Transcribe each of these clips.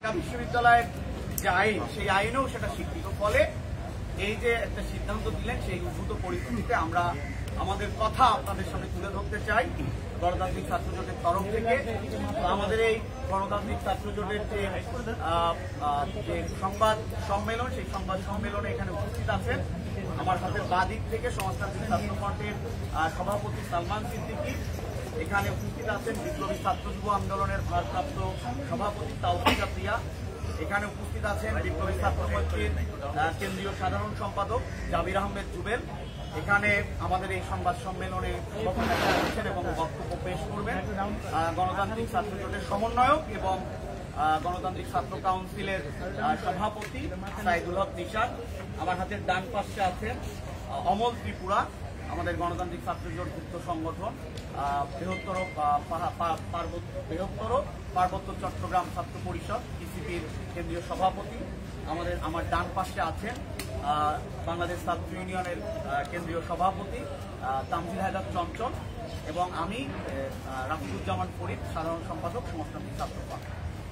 বিশ্ববিদ্যালয়ের যে আইন সেই আইনেও সেটা স্বীকৃত। ফলে এই যে একটা সিদ্ধান্ত দিলেন সেই উদ্ভূত পরিস্থিতিতে আমরা আমাদের কথা আপনাদের সামনে তুলে ধরতে চাই গণতান্ত্রিক ছাত্রজোটের তরফ থেকে। আমাদের এই গণতান্ত্রিক ছাত্রজোটের যে সংবাদ সম্মেলন, সেই সংবাদ সম্মেলনে এখানে উপস্থিত আছেন আমার হাতের বাঁ দিক থেকে সমাজতান্ত্রিক ছাত্র ফ্রন্টের সভাপতি সালমান সিদ্দিকী, এখানে উপস্থিত আছেন বিপ্লবী ছাত্র যুব আন্দোলনের ভারপ্রাপ্ত সভাপতি তাওফিকা প্রিয়া, এখানে উপস্থিত আছেন বিপ্লবী ছাত্র মৈত্রীর কেন্দ্রীয় সাধারণ সম্পাদক জাবির আহমেদ জুবেল, এখানে আমাদের এই সংবাদ সম্মেলনে এবং বক্তব্য পেশ করবেন গণতান্ত্রিক ছাত্র জোটের সমন্বয়ক এবং গণতান্ত্রিক ছাত্র কাউন্সিলের সভাপতি সাইদুল হক নিশাদ। আমার হাতের ডান পাশে আছেন অমল ত্রিপুরা, আমাদের গণতান্ত্রিক ছাত্র জোট যুক্ত সংগঠন বৃহত্তর পার্বত্য চট্টগ্রাম ছাত্র পরিষদ পিসিপির কেন্দ্রীয় সভাপতি। আমার ডান পাশে আছেন বাংলাদেশ ছাত্র ইউনিয়নের কেন্দ্রীয় সভাপতি তামজিদ হায়দার চঞ্চল এবং আমি রাফিকুজ্জামান ফরিদ, সাধারণ সম্পাদক সমাজতান্ত্রিক ছাত্র ফ্রন্ট।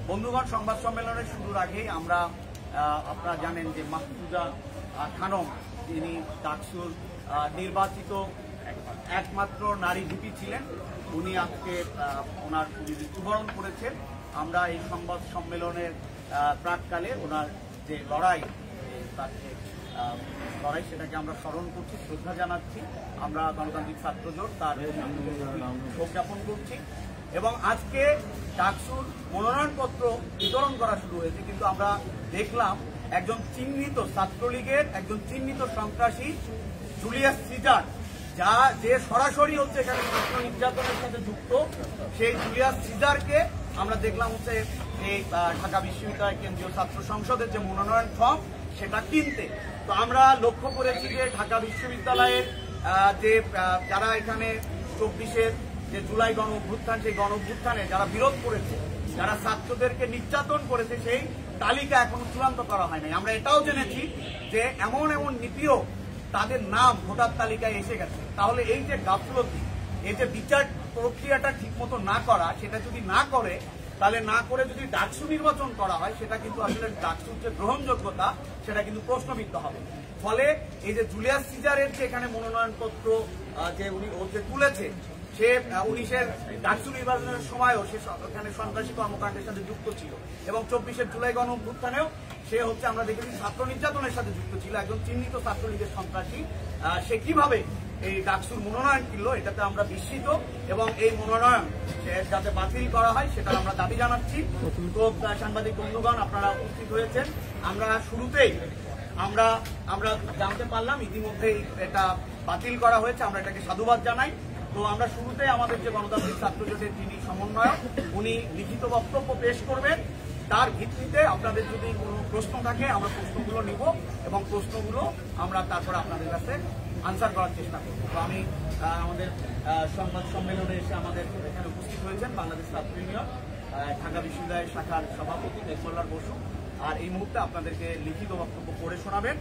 বন্ধুগণ, সংবাদ সম্মেলনের শুরুর আগেই আপনারা জানেন যে মাহফুজা খানম, তিনি ডাকসুর নির্বাচিত একমাত্র নারী ভিপি ছিলেন, উনি আজকে ওনার মৃত্যুবরণ করেছেন। আমরা এই সংবাদ সম্মেলনের প্রাককালে ওনার যে লড়াই সেটাকে আমরা স্মরণ করছি, শ্রদ্ধা জানাচ্ছি। আমরা গণতান্ত্রিক ছাত্র জোট তার শোক জ্ঞাপন করছি এবং আজকে ডাকসুর মনোনয়নপত্র বিতরণ করা শুরু হয়েছে, কিন্তু আমরা দেখলাম একজন চিহ্নিত ছাত্রলীগের একজন চিহ্নিত সন্ত্রাসী জুলিয়াস সিজার, যে সরাসরি হচ্ছে এখানে ছাত্র নির্যাতনের সাথে যুক্ত, সেই জুলিয়াস সিজারকে আমরা দেখলাম হচ্ছে এই ঢাকা বিশ্ববিদ্যালয় কেন্দ্রীয় ছাত্র সংসদের যে মনোনয়ন ফর্ম সেটা কিনতে। তো আমরা লক্ষ্য করেছি যে ঢাকা বিশ্ববিদ্যালয়ের যে যারা এখানে 24-এর যে জুলাই গণ অভ্যুত্থান, সেই গণ অভ্যুত্থানে যারা বিরোধ করেছে, যারা ছাত্রদেরকে নির্যাতন করেছে, সেই তালিকা এখনো চূড়ান্ত করা হয় নাই। আমরা এটাও জেনেছি যে এমন নিপীড় তাদের নাম ভোটার তালিকায় এসে গেছে। তাহলে এই যে গাফলতি, এই যে বিচার প্রক্রিয়াটা ঠিক মতো না করা, সেটা যদি না করে তাহলে না করে যদি ডাকসু নির্বাচন করা হয়, সেটা কিন্তু আসলে ডাকসুর যে গ্রহণযোগ্যতা সেটা কিন্তু প্রশ্নবিদ্ধ হবে। ফলে এই যে জুলিয়াস সিজারের যে এখানে মনোনয়নপত্র যে উনি তুলেছে, সে 19-এর ডাকসু নির্বাচনের সময়ও সে এখানে সন্ত্রাসী কর্মকাণ্ডের সাথে যুক্ত ছিল এবং 24-এর জুলাই গণ অভ্যুত্থানেও সে হচ্ছে আমরা দেখেছি ছাত্র নির্যাতনের সাথে যুক্ত ছিল, একজন চিহ্নিত ছাত্রলীগের সন্ত্রাসী। সে কিভাবে এই ডাকসুর মনোনয়ন কিনলো, এটাতে আমরা বিস্মিত এবং এই মনোনয়ন যাতে বাতিল করা হয় সেটার আমরা দাবি জানাচ্ছি। তো সাংবাদিক বন্ধুগণ, আপনারা উপস্থিত হয়েছেন। আমরা শুরুতেই আমরা জানতে পারলাম ইতিমধ্যেই এটা বাতিল করা হয়েছে, আমরা এটাকে সাধুবাদ জানাই। তো আমরা শুরুতেই আমাদের যে গণতান্ত্রিক ছাত্র জোটের যিনি সমন্বয়ক, উনি লিখিত বক্তব্য পেশ করবেন। তার ভিত্তিতে আপনাদের যদি কোনো প্রশ্ন থাকে আমরা প্রশ্নগুলো নিব এবং প্রশ্নগুলো আমরা তারপর আপনাদের কাছে আনসার করার চেষ্টা করব। তো আমি আমাদের সংবাদ সম্মেলনে এসে আমাদের এখানে উপস্থিত হয়েছেন বাংলাদেশ ছাত্র ইউনিয়ন ঢাকা বিশ্ববিদ্যালয় শাখার সভাপতি নেসমল্লার বসু, আর এই মুহূর্তে আপনাদেরকে লিখিত বক্তব্য পড়ে শোনাবেন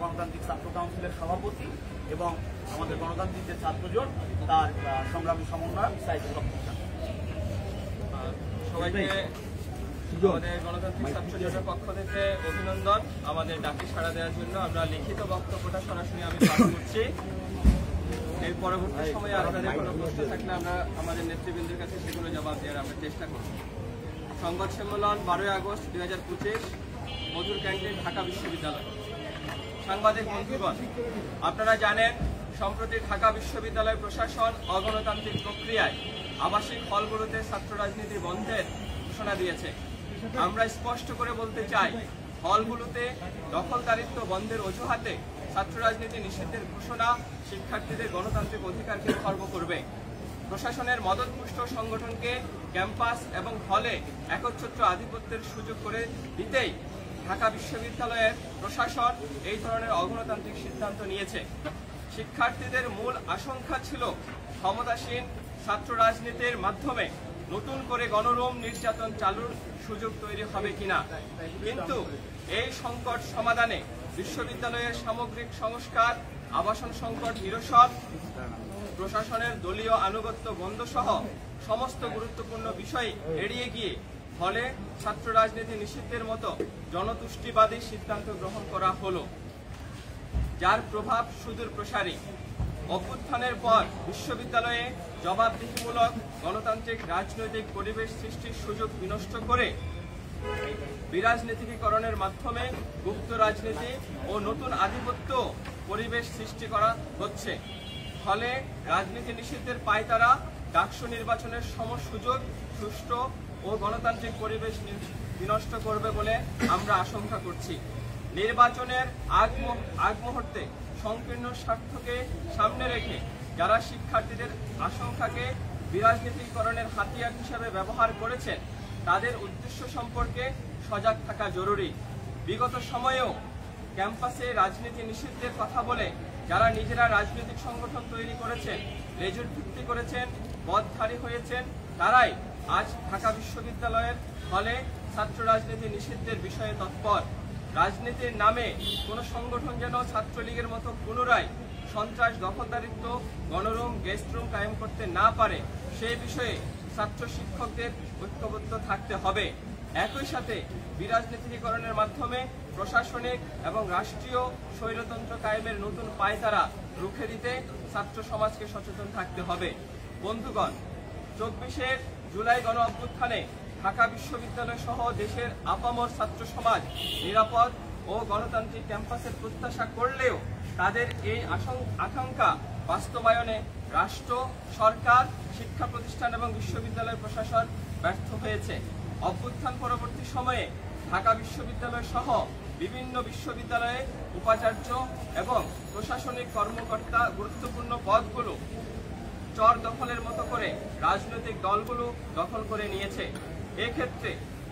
গণতান্ত্রিক ছাত্র কাউন্সিলের সভাপতি এবং আমাদের গণতান্ত্রিক যে ছাত্র জোট তার সংগ্রামী সমন্বয়ক সাইদুল হক নিশাদ। সবাইকে আমাদের গণতান্ত্রিক ছাত্র জোটের পক্ষ থেকে অভিনন্দন। আমাদের ডাকে সাড়া দেওয়ার জন্য আমরা লিখিত বক্তব্যটা সরাসরি আমি পাঠ করছি। এর পরবর্তী সময়ে আপনাদের কোনো প্রশ্ন থাকলে আমরা আমাদের নেতৃবৃন্দের কাছে সেগুলো জবাব দেওয়ার আমরা চেষ্টা করব। সংবাদ সম্মেলন 12 আগস্ট 2025, মধুর ক্যান্টিন, ঢাকা বিশ্ববিদ্যালয়। সাংবাদিক বন্ধুগণ, আপনারা জানেন সম্প্রতি ঢাকা বিশ্ববিদ্যালয় প্রশাসন অগণতান্ত্রিক প্রক্রিয়ায় আবাসিক হলগুলোতে ছাত্র রাজনীতি বন্ধের ঘোষণা দিয়েছে। আমরা স্পষ্ট করে বলতে চাই, হলগুলোতে দখলদারিত্ব বন্ধের অজুহাতে ছাত্র রাজনীতি নিষিদ্ধের ঘোষণা শিক্ষার্থীদের গণতান্ত্রিক অধিকারকে খর্ব করবে। প্রশাসনের মদতপুষ্ট সংগঠনকে ক্যাম্পাস এবং হলে একচ্ছত্র আধিপত্যের সুযোগ করে দিতেই ঢাকা বিশ্ববিদ্যালয়ের প্রশাসন এই ধরনের অগণতান্ত্রিক সিদ্ধান্ত নিয়েছে। শিক্ষার্থীদের মূল আশঙ্কা ছিল ক্ষমতাসীন ছাত্র রাজনীতির মাধ্যমে নতুন করে গণরুম নির্যাতন চালুর সুযোগ তৈরি হবে কিনা, কিন্তু এই সংকট সমাধানে বিশ্ববিদ্যালয়ের সামগ্রিক সংস্কার, আবাসন সংকট নিরসন, প্রশাসনের দলীয় আনুগত্য বন্ধ সহ সমস্ত গুরুত্বপূর্ণ বিষয় এড়িয়ে গিয়ে ফলে ছাত্র রাজনীতি নিষিদ্ধের মতো জনতুষ্টিবাদী সিদ্ধান্ত গ্রহণ করা হলো, যার প্রভাব সুদূর প্রসারী। অভ্যুত্থানের পর বিশ্ববিদ্যালয়ে জবাবদিহিমূলক গণতান্ত্রিক রাজনৈতিক পরিবেশ সৃষ্টির সুযোগ বিনষ্ট করে বিরাজনীতিকরণের মাধ্যমে গুপ্ত রাজনীতি ও নতুন আধিপত্য পরিবেশ সৃষ্টি করা হচ্ছে। ফলে রাজনীতি নিষিদ্ধের পায়তারা ডাকসু নির্বাচনের সুযোগ সুষ্ঠু ও গণতান্ত্রিক পরিবেশ বিনষ্ট করবে বলে আমরা আশঙ্কা করছি। নির্বাচনের আগ মুহূর্তে সংকীর্ণ স্বার্থকে সামনে রেখে যারা শিক্ষার্থীদের আশঙ্কাকে বিরাজনীতিকরণের হাতিয়ার হিসেবে ব্যবহার করেছেন, তাদের উদ্দেশ্য সম্পর্কে সজাগ থাকা জরুরি। বিগত সময়েও ক্যাম্পাসে রাজনীতি নিষিদ্ধের কথা বলে যারা নিজেরা রাজনৈতিক সংগঠন তৈরি করেছেন, লেজুর ভিত্তি করেছেন, পদধারী হয়েছেন, তারাই আজ ঢাকা বিশ্ববিদ্যালয়ের হলে ছাত্র রাজনীতি নিষিদ্ধের বিষয়ে তৎপর। রাজনীতির নামে কোনো সংগঠন যেন ছাত্রলীগের মতো পুনরায় সন্ত্রাস, দখলদারিত্ব, গণরুম, গেস্ট রুম কায়েম করতে না পারে, সেই বিষয়ে ছাত্র শিক্ষকদের ঐক্যবদ্ধ থাকতে হবে। একই সাথে বিরাজনীতিকরণের মাধ্যমে প্রশাসনিক এবং রাষ্ট্রীয় স্বৈরতন্ত্র কায়েমের নতুন পায়তারা রুখে দিতে ছাত্র সমাজকে সচেতন থাকতে হবে। বন্ধুগণ, 24 জুলাই গণ অভ্যুত্থানে ঢাকা বিশ্ববিদ্যালয় সহ দেশের আপামর ছাত্র সমাজ নিরাপদ ও গণতান্ত্রিক ক্যাম্পাসের প্রত্যাশা করলেও তাদের এই আকাঙ্ক্ষা বাস্তবায়নে রাষ্ট্র, সরকার, শিক্ষা প্রতিষ্ঠান এবং বিশ্ববিদ্যালয় প্রশাসন ব্যর্থ হয়েছে। অভ্যুত্থান পরবর্তী সময়ে ঢাকা বিশ্ববিদ্যালয় সহ বিভিন্ন বিশ্ববিদ্যালয়ে উপাচার্য এবং প্রশাসনিক কর্মকর্তা গুরুত্বপূর্ণ পদগুলো চর দখলের মতো করে রাজনৈতিক দলগুলো দখল করে নিয়েছে। এক্ষেত্রে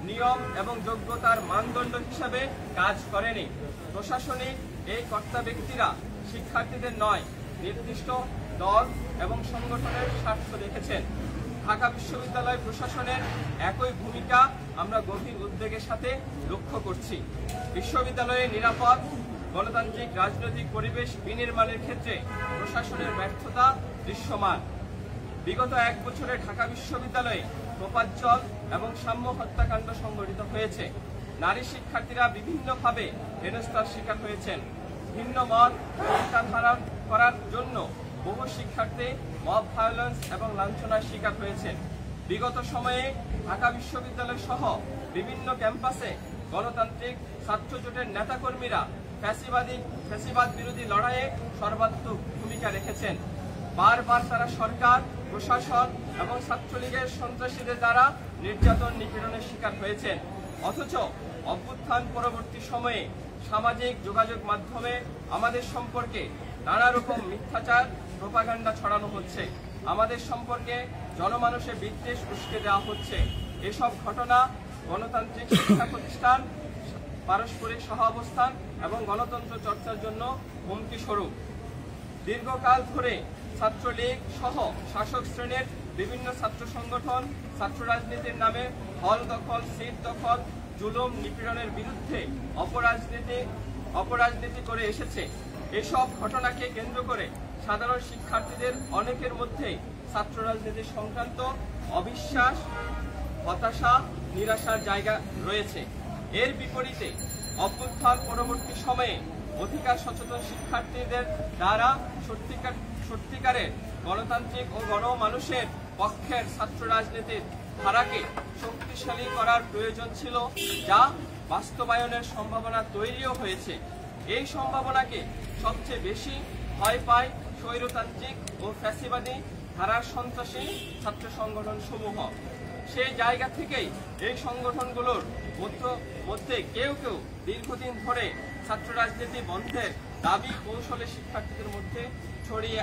নিয়ম এবং যোগ্যতার মানদণ্ড হিসাবে কাজ করেনি। প্রশাসনিক এই কর্তা ব্যক্তিরা শিক্ষার্থীদের নয়, নির্দিষ্ট দল এবং সংগঠনের স্বার্থ দেখেছেন। ঢাকা বিশ্ববিদ্যালয় প্রশাসনের একই ভূমিকা আমরা গভীর উদ্বেগের সাথে লক্ষ্য করছি। বিশ্ববিদ্যালয়ে নিরাপদ গণতান্ত্রিক রাজনৈতিক পরিবেশ বিনির্মাণের ক্ষেত্রে প্রশাসনের ব্যর্থতা দৃশ্যমান। বিগত 1 বছরে ঢাকা বিশ্ববিদ্যালয়ে প্রপাজ্জল এবং সাম্য হত্যাকাণ্ড সংঘটিত হয়েছে। নারী শিক্ষার্থীরা বিভিন্নভাবে হেনস্থার শিকার হয়েছেন। ভিন্ন মত ধারণ করার জন্য বহু শিক্ষার্থী মব ভায়োলেন্স এবং লাঞ্ছনার শিকার হয়েছেন। বিগত সময়ে ঢাকা বিশ্ববিদ্যালয় সহ বিভিন্ন ক্যাম্পাসে গণতান্ত্রিক ছাত্র জোটের নেতাকর্মীরা ফ্যাসিবাদ বিরোধী লড়াইয়ে সর্বাত্মক ভূমিকা রেখেছেন। বারবার তারা সরকার, প্রশাসন এবং ছাত্রলীগের সন্ত্রাসীদের দ্বারা নির্যাতন, নিপীড়নের শিকার হয়েছেন। অথচ অভ্যুত্থান পরবর্তী সময়ে সামাজিক যোগাযোগ মাধ্যমে আমাদের সম্পর্কে নানা রকম মিথ্যাচার, প্রোপাগান্ডা ছড়ানো হচ্ছে। আমাদের সম্পর্কে জনমানসে বিদ্বেষ উস্কে দেওয়া হচ্ছে। এসব ঘটনা গণতান্ত্রিক শিক্ষা প্রতিষ্ঠান, পারস্পরিক সহাবস্থান এবং গণতন্ত্র চর্চার জন্য হুমকি স্বরূপ। দীর্ঘকাল ধরে ছাত্রলীগ সহ শাসক শ্রেণীর বিভিন্ন ছাত্র সংগঠন ছাত্র রাজনীতির নামে হল দখল, সিট দখল, জুলুম, নিপীড়নের বিরুদ্ধে অপরাজনীতি করে এসেছে। এসব ঘটনাকে কেন্দ্র করে সাধারণ শিক্ষার্থীদের অনেকের মধ্যে ছাত্র রাজনীতি সংক্রান্ত অবিশ্বাস, হতাশা, নিরাশার জায়গা রয়েছে। এর বিপরীতে অভ্যুত্থান পরবর্তী সময়ে অধিকার সচেতন শিক্ষার্থীদের দ্বারা সত্যিকারের গণতান্ত্রিক ও গণমানুষের পক্ষের ছাত্র রাজনীতির ধারাকে শক্তিশালী করার প্রয়োজন ছিল, যা বাস্তবায়নের সম্ভাবনা তৈরিও হয়েছে। এই সম্ভাবনাকে সবচেয়ে বেশি ভয় পায় স্বৈরতান্ত্রিক ও ফ্যাসিবাদী ধারার সন্ত্রাসী ছাত্র সংগঠন সমূহ। সেই জায়গা থেকেই এই সংগঠনগুলোর মধ্যে কেউ কেউ দীর্ঘদিন ধরে ছাত্র রাজনীতি বন্ধের দাবি কৌশলে শিক্ষার্থীদের মধ্যে ছড়িয়ে